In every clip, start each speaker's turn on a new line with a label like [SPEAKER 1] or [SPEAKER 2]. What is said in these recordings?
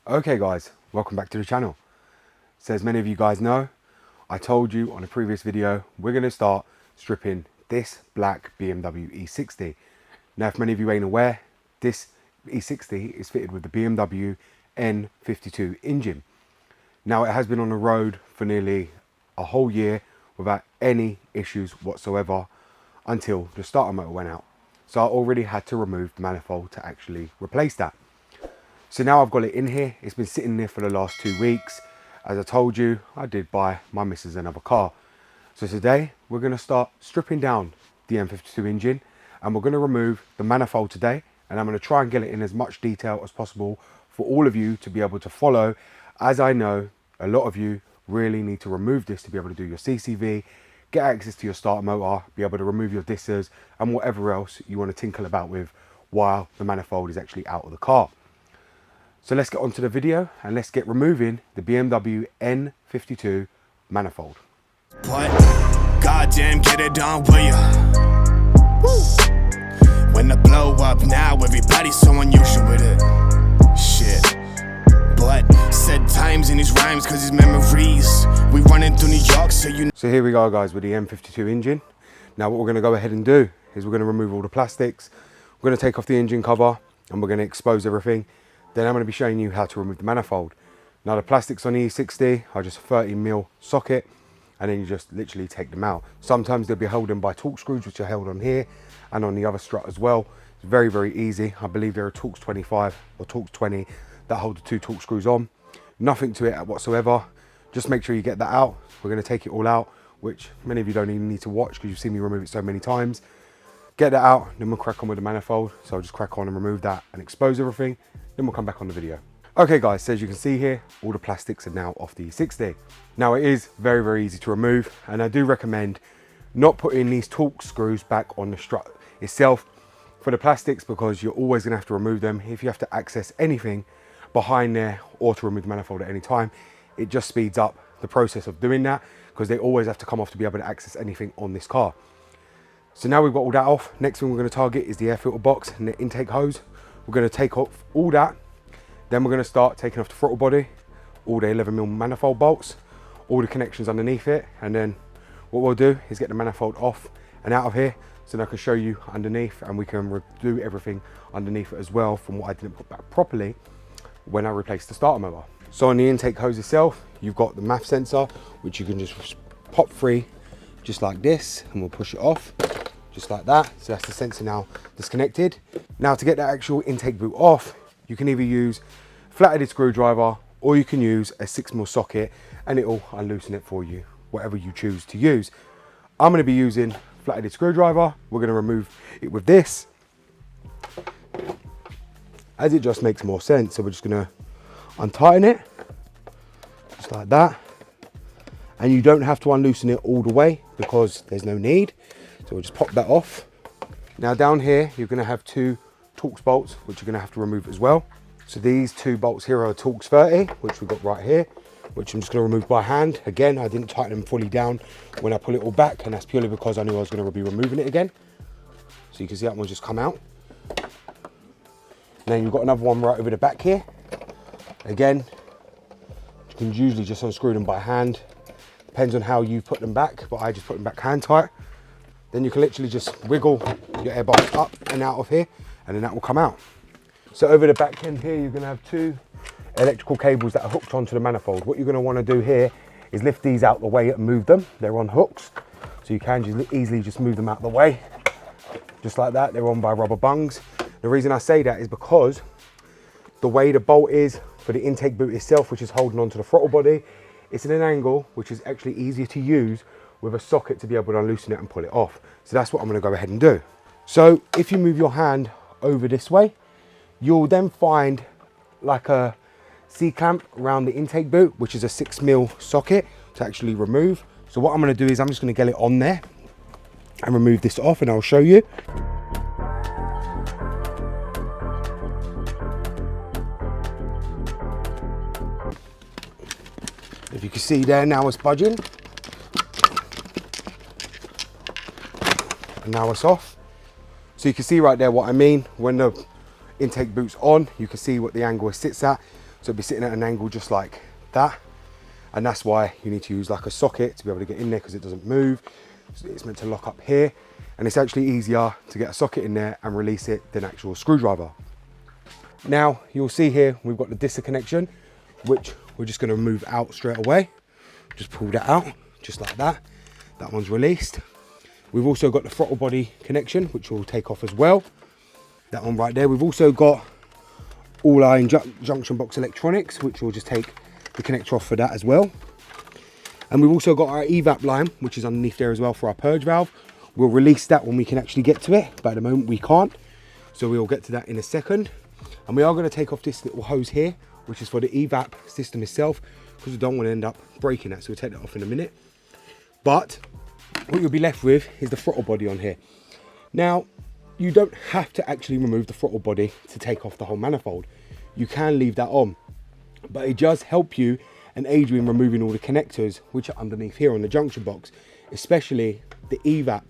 [SPEAKER 1] Okay guys, welcome back to the channel. So as many of you guys know, I told you on a previous video, we're going to start stripping this black BMW E60. Now if many of you ain't aware, this E60 is fitted with the BMW N52 engine. Now it has been on the road for nearly a whole year without any issues whatsoever until the starter motor went out. So I already had to remove the manifold to actually replace that. So now I've got it in here. It's been sitting there for the last 2 weeks. As I told you, I did buy my missus another car. So today we're going to start stripping down the N52 engine and we're going to remove the manifold today, and I'm going to try and get it in as much detail as possible for all of you to be able to follow, as I know a lot of you really need to remove this to be able to do your CCV, get access to your starter motor, be able to remove your dissers and whatever else you want to tinkle about with while the manifold is actually out of the car. So let's get on to the video and let's get removing the BMW N52 manifold.
[SPEAKER 2] What? Goddamn, get it done, will ya? Woo. When the blow up now, everybody's so unusual with it. Shit. But said times in his rhymes, cause his memories. We running through New York, so you.
[SPEAKER 1] So here we go guys with the N52 engine. Now what we're gonna go ahead and do is we're gonna remove all the plastics. We're gonna take off the engine cover and we're gonna expose everything. Then I'm going to be showing you how to remove the manifold. Now the plastics on the E60 are just a 30mm socket, and then you just literally take them out. Sometimes they'll be held in by Torx screws, which are held on here and on the other strut as well. It's very, very easy. I believe there are Torx 25 or Torx 20 that hold the 2 Torx screws on. Nothing to it whatsoever. Just make sure you get that out. We're going to take it all out, which many of you don't even need to watch because you've seen me remove it so many times. Get that out, then we'll crack on with the manifold. So I'll just crack on and remove that and expose everything. Then we'll come back on the video. Okay guys, so as you can see here, all the plastics are now off the E60. Now it is very, very easy to remove, and I do recommend not putting these Torx screws back on the strut itself for the plastics, because you're always gonna have to remove them. If you have to access anything behind there or to remove the manifold at any time, it just speeds up the process of doing that, because they always have to come off to be able to access anything on this car. So now we've got all that off, next thing we're going to target is the air filter box and the intake hose. We're going to take off all that, then we're going to start taking off the throttle body, all the 11mm manifold bolts, all the connections underneath it, and then what we'll do is get the manifold off and out of here so that I can show you underneath, and we can do everything underneath it as well from what I didn't put back properly when I replaced the starter motor. So on the intake hose itself, you've got the MAF sensor, which you can just pop free just like this, and we'll push it off. Just like that. So that's the sensor now disconnected. Now to get that actual intake boot off, you can either use flat-headed screwdriver or you can use a 6mm socket, and it will unloosen it for you, whatever you choose to use. I'm going to be using flat-headed screwdriver. We're going to remove it with this, as it just makes more sense. So we're just going to untighten it just like that, and you don't have to unloosen it all the way because there's no need. So we'll just pop that off. Now down here, you're going to have 2 Torx bolts, which you're going to have to remove as well. So these 2 bolts here are Torx 30, which we've got right here, which I'm just going to remove by hand. Again, I didn't tighten them fully down when I pull it all back, and that's purely because I knew I was going to be removing it again. So you can see that one just come out. Then you've got another one right over the back here. Again, you can usually just unscrew them by hand. Depends on how you put them back, but I just put them back hand tight. Then you can literally just wiggle your air box up and out of here, and then that will come out. So over the back end here, you're going to have 2 electrical cables that are hooked onto the manifold. What you're going to want to do here is lift these out the way and move them. They're on hooks, so you can just easily just move them out the way, just like that. They're on by rubber bungs. The reason I say that is because the way the bolt is for the intake boot itself, which is holding onto the throttle body, it's in an angle which is actually easier to use with a socket to be able to unloosen it and pull it off. So that's what I'm going to go ahead and do. So if you move your hand over this way, you'll then find like a C-clamp around the intake boot, which is a 6mm socket to actually remove. So what I'm going to do is I'm just going to get it on there and remove this off, and I'll show you. If you can see there, now it's budging. And now it's off. So you can see right there what I mean. When the intake boot's on, you can see what the angle sits at. So it'll be sitting at an angle just like that. And that's why you need to use like a socket to be able to get in there, because it doesn't move. So it's meant to lock up here. And it's actually easier to get a socket in there and release it than actual screwdriver. Now you'll see here, we've got the disc connection, which we're just going to move out straight away. Just pull that out, just like that. That one's released. We've also got the throttle body connection, which we'll take off as well. That one right there. We've also got all our junction box electronics, which we'll just take the connector off for that as well. And we've also got our evap line, which is underneath there as well for our purge valve. We'll release that when we can actually get to it, but at the moment we can't. So we'll get to that in a second. And we are going to take off this little hose here, which is for the evap system itself, because we don't want to end up breaking that. So we'll take that off in a minute. But what you'll be left with is the throttle body on here. Now, you don't have to actually remove the throttle body to take off the whole manifold. You can leave that on, but it does help you and aid you in removing all the connectors which are underneath here on the junction box, especially the evap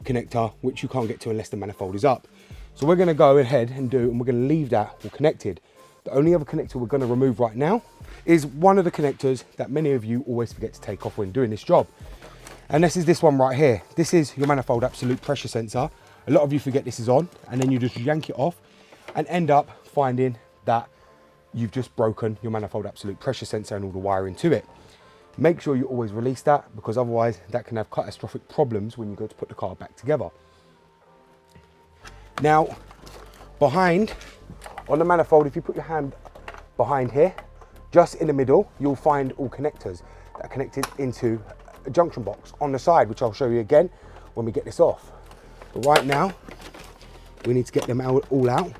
[SPEAKER 1] connector, which you can't get to unless the manifold is up. So we're going to go ahead and we're going to leave that all connected. The only other connector we're going to remove right now is one of the connectors that many of you always forget to take off when doing this job. And this is this one right here. This is your manifold absolute pressure sensor. A lot of you forget this is on, and then you just yank it off and end up finding that you've just broken your manifold absolute pressure sensor and all the wiring to it. Make sure you always release that, because otherwise that can have catastrophic problems when you go to put the car back together. Now, behind on the manifold, if you put your hand behind here, just in the middle, you'll find all connectors that are connected into a junction box on the side, which I'll show you again when we get this off. But right now, we need to get them all out,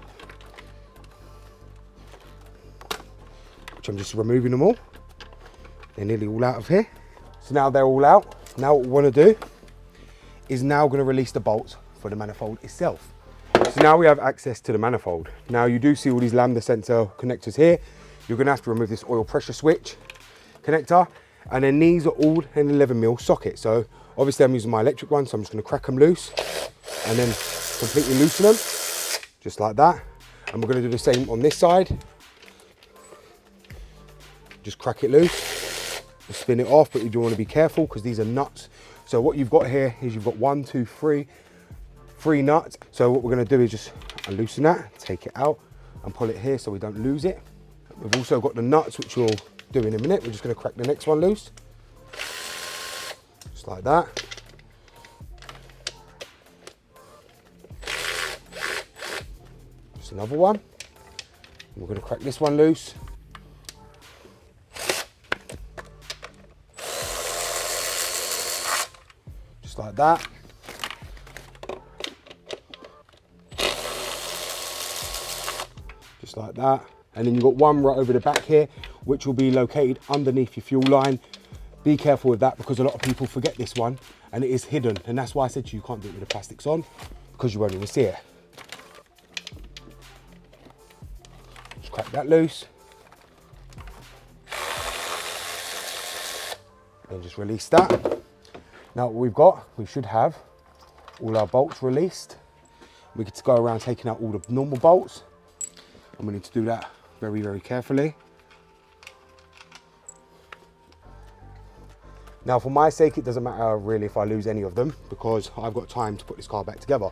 [SPEAKER 1] which I'm just removing them all. They're nearly all out of here. So now they're all out. Now what we want to do is now going to release the bolts for the manifold itself. So now we have access to the manifold. Now you do see all these lambda sensor connectors here. You're going to have to remove this oil pressure switch connector, and then these are all an 11mm socket. So obviously I'm using my electric one, so I'm just going to crack them loose and then completely loosen them, just like that. And we're going to do the same on this side. Just crack it loose, just spin it off, but you do want to be careful because these are nuts. So what you've got here is you've got 1, 2, 3 nuts. So what we're going to do is just loosen that, take it out and pull it here so we don't lose it. We've also got the nuts, which we'll do in a minute. We're just going to crack the next one loose, just like that. Just another one. We're going to crack this one loose. Just like that. Just like that. And then you've got one right over the back here, which will be located underneath your fuel line. Be careful with that, because a lot of people forget this one and it is hidden. And that's why I said to you, you can't do it with the plastics on, because you won't even see it. Just crack that loose. And just release that. Now what we've got, we should have all our bolts released. We get to go around taking out all the normal bolts, and we need to do that very, very carefully. Now for my sake, it doesn't matter really if I lose any of them, because I've got time to put this car back together.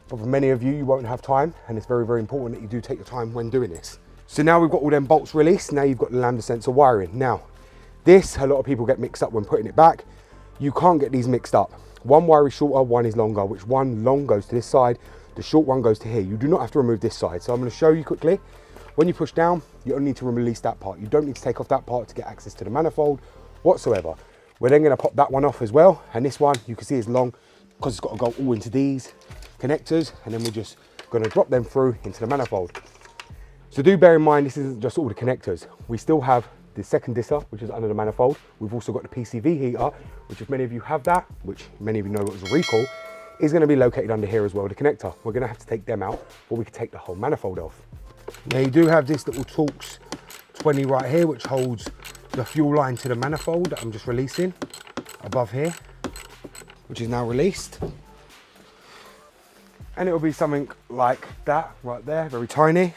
[SPEAKER 1] But for many of you, you won't have time, and it's very, very important that you do take your time when doing this. So now we've got all them bolts released. Now you've got the lambda sensor wiring. Now this, a lot of people get mixed up when putting it back. You can't get these mixed up. One wire is shorter, one is longer, which one long goes to this side, the short one goes to here. You do not have to remove this side. So I'm going to show you quickly. When you push down, you only need to release that part. You don't need to take off that part to get access to the manifold whatsoever. We're then going to pop that one off as well. And this one, you can see is long because it's got to go all into these connectors. And then we're just going to drop them through into the manifold. So do bear in mind, this isn't just all the connectors. We still have the second disser, which is under the manifold. We've also got the PCV heater, which if many of you have that, which many of you know it was a recall, is going to be located under here as well, the connector. We're going to have to take them out, or we can take the whole manifold off. Now you do have this little Torx 20 right here, which holds the fuel line to the manifold that I'm just releasing above here, which is now released. And it will be something like that right there, very tiny.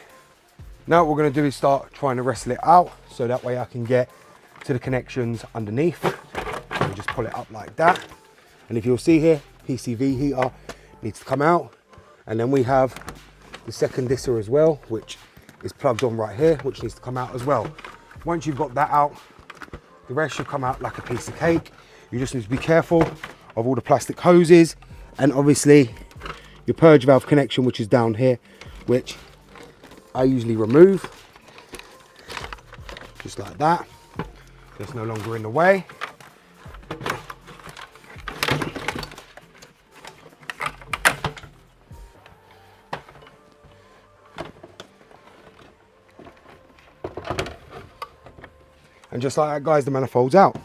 [SPEAKER 1] Now what we're going to do is start trying to wrestle it out, so that way I can get to the connections underneath. So we just pull it up like that. And if you'll see here, PCV heater needs to come out. And then we have the second disser as well, which is plugged on right here, which needs to come out as well. Once you've got that out, the rest should come out like a piece of cake. You just need to be careful of all the plastic hoses, and obviously your purge valve connection, which is down here, which I usually remove, just like that. It's no longer in the way. And just like that, guys, the manifold's out.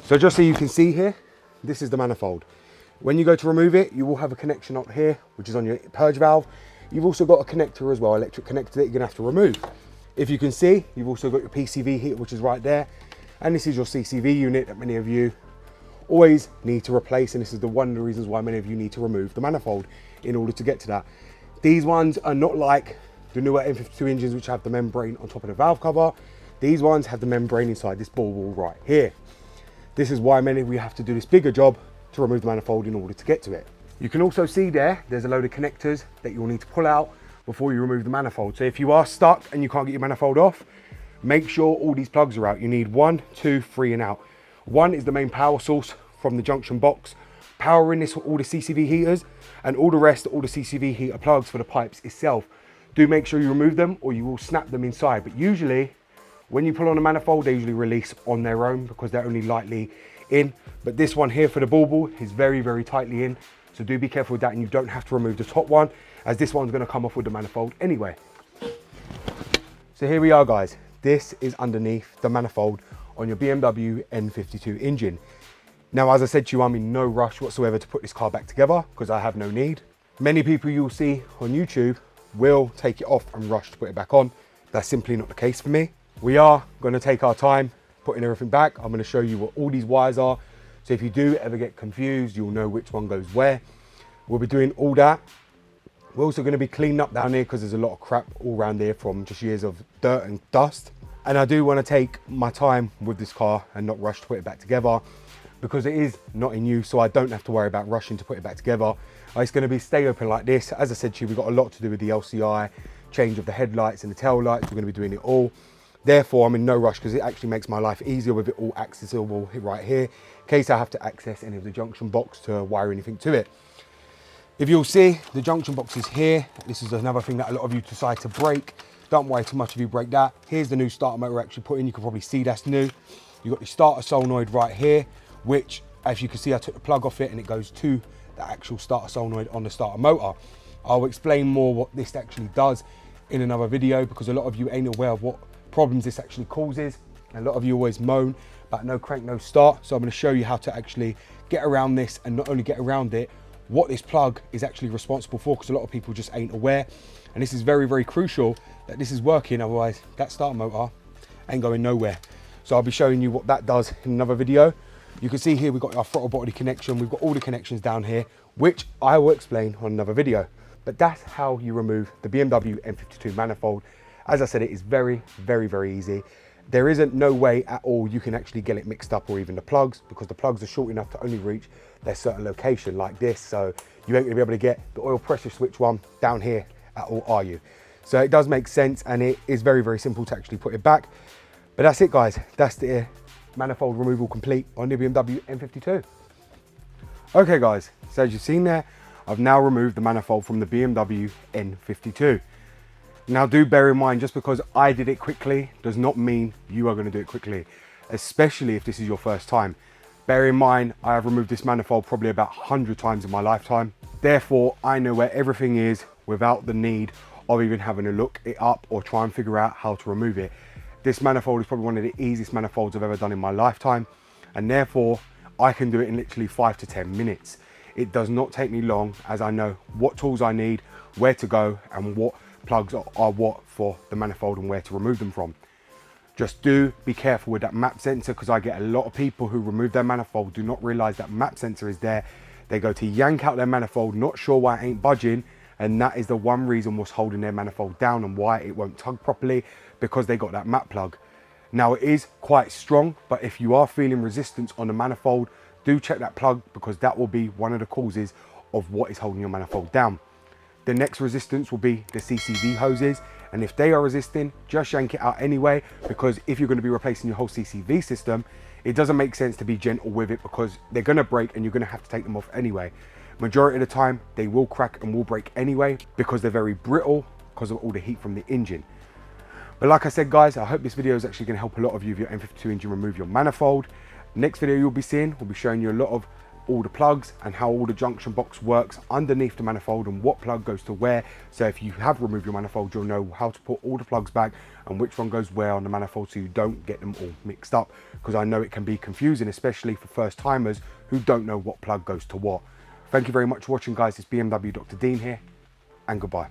[SPEAKER 1] So just so you can see here, this is the manifold. When you go to remove it, you will have a connection up here, which is on your purge valve. You've also got a connector as well, electric connector, that you're gonna have to remove. If you can see, you've also got your PCV heater, which is right there. And this is your CCV unit that many of you always need to replace. And this is one of the reasons why many of you need to remove the manifold in order to get to that. These ones are not like the newer N52 engines, which have the membrane on top of the valve cover. These ones have the membrane inside this ball wall right here. This is why many of you have to do this bigger job to remove the manifold in order to get to it. You can also see there's a load of connectors that you'll need to pull out before you remove the manifold. So if you are stuck and you can't get your manifold off, make sure all these plugs are out. You need 1, 2, 3 and out. 1 is the main power source from the junction box, powering all the CCV heaters, and all the rest, all the CCV heater plugs for the pipes itself. Do make sure you remove them or you will snap them inside. But usually, when you pull on a manifold, they usually release on their own because they're only lightly in. But this one here for the ball is very, very tightly in. So do be careful with that, and you don't have to remove the top one, as this one's gonna come off with the manifold anyway. So here we are, guys. This is underneath the manifold on your BMW N52 engine. Now, as I said to you, I'm in no rush whatsoever to put this car back together because I have no need. Many people you'll see on YouTube will take it off and rush to put it back on. That's simply not the case for me. We are going to take our time putting everything back. I'm going to show you what all these wires are. So if you do ever get confused, you'll know which one goes where. We'll be doing all that. We're also going to be cleaning up down here because there's a lot of crap all around here from just years of dirt and dust. And I do want to take my time with this car and not rush to put it back together because it is not in use, so I don't have to worry about rushing to put it back together. It's going to be stay open like this. As I said to you, we've got a lot to do with the LCI, change of the headlights and the tail lights. We're going to be doing it all. Therefore, I'm in no rush because it actually makes my life easier with it all accessible right here in case I have to access any of the junction box to wire anything to it. If you'll see, the junction box is here. This is another thing that a lot of you decide to break. Don't worry too much if you break that. Here's the new starter motor we're actually put in. You can probably see that's new. You've got the starter solenoid right here, which, as you can see, I took the plug off it and it goes to the actual starter solenoid on the starter motor. I'll explain more what this actually does in another video because a lot of you ain't aware of what problems this actually causes. A lot of you always moan about no crank, no start. So I'm going to show you how to actually get around this, and not only get around it, what this plug is actually responsible for, because a lot of people just ain't aware. And this is very, very crucial that this is working, otherwise that starter motor ain't going nowhere. So I'll be showing you what that does in another video. You can see here we've got our throttle body connection. We've got all the connections down here, which I will explain on another video. But that's how you remove the BMW N52 manifold. As I said, it is very, very, very easy. There isn't no way at all you can actually get it mixed up, or even the plugs, because the plugs are short enough to only reach their certain location like this. So you ain't gonna be able to get the oil pressure switch one down here at all, are you? So it does make sense, and it is very, very simple to actually put it back. But that's it, guys. That's the manifold removal complete on the BMW N52. Okay, guys, so as you've seen there, I've now removed the manifold from the BMW N52. Now, do bear in mind, just because I did it quickly does not mean you are going to do it quickly, especially if this is your first time. Bear in mind, I have removed this manifold probably about 100 times in my lifetime. Therefore, I know where everything is without the need of even having to look it up or try and figure out how to remove it. This manifold is probably one of the easiest manifolds I've ever done in my lifetime, and therefore I can do it in literally 5 to 10 minutes. It does not take me long, as I know what tools I need, where to go, and what plugs are what for the manifold and where to remove them from. Just do be careful with that map sensor, because I get a lot of people who remove their manifold, do not realize that map sensor is there. They go to yank out their manifold, not sure why it ain't budging, and that is the one reason what's holding their manifold down and why it won't tug properly, because they got that mat plug. Now it is quite strong, but if you are feeling resistance on the manifold, do check that plug, because that will be one of the causes of what is holding your manifold down. The next resistance will be the CCV hoses, and if they are resisting, just yank it out anyway, because if you're going to be replacing your whole CCV system, it doesn't make sense to be gentle with it, because they're going to break and you're going to have to take them off anyway. Majority of the time they will crack and will break anyway, because they're very brittle because of all the heat from the engine. But like I said guys, I hope this video is actually going to help a lot of you with your N52 engine remove your manifold. Next video you'll be seeing, we'll be showing you a lot of all the plugs and how all the junction box works underneath the manifold and what plug goes to where. So if you have removed your manifold, you'll know how to put all the plugs back and which one goes where on the manifold, so you don't get them all mixed up, because I know it can be confusing, especially for first timers who don't know what plug goes to what. Thank you very much for watching guys. It's BMW Dr. Dean here, and goodbye.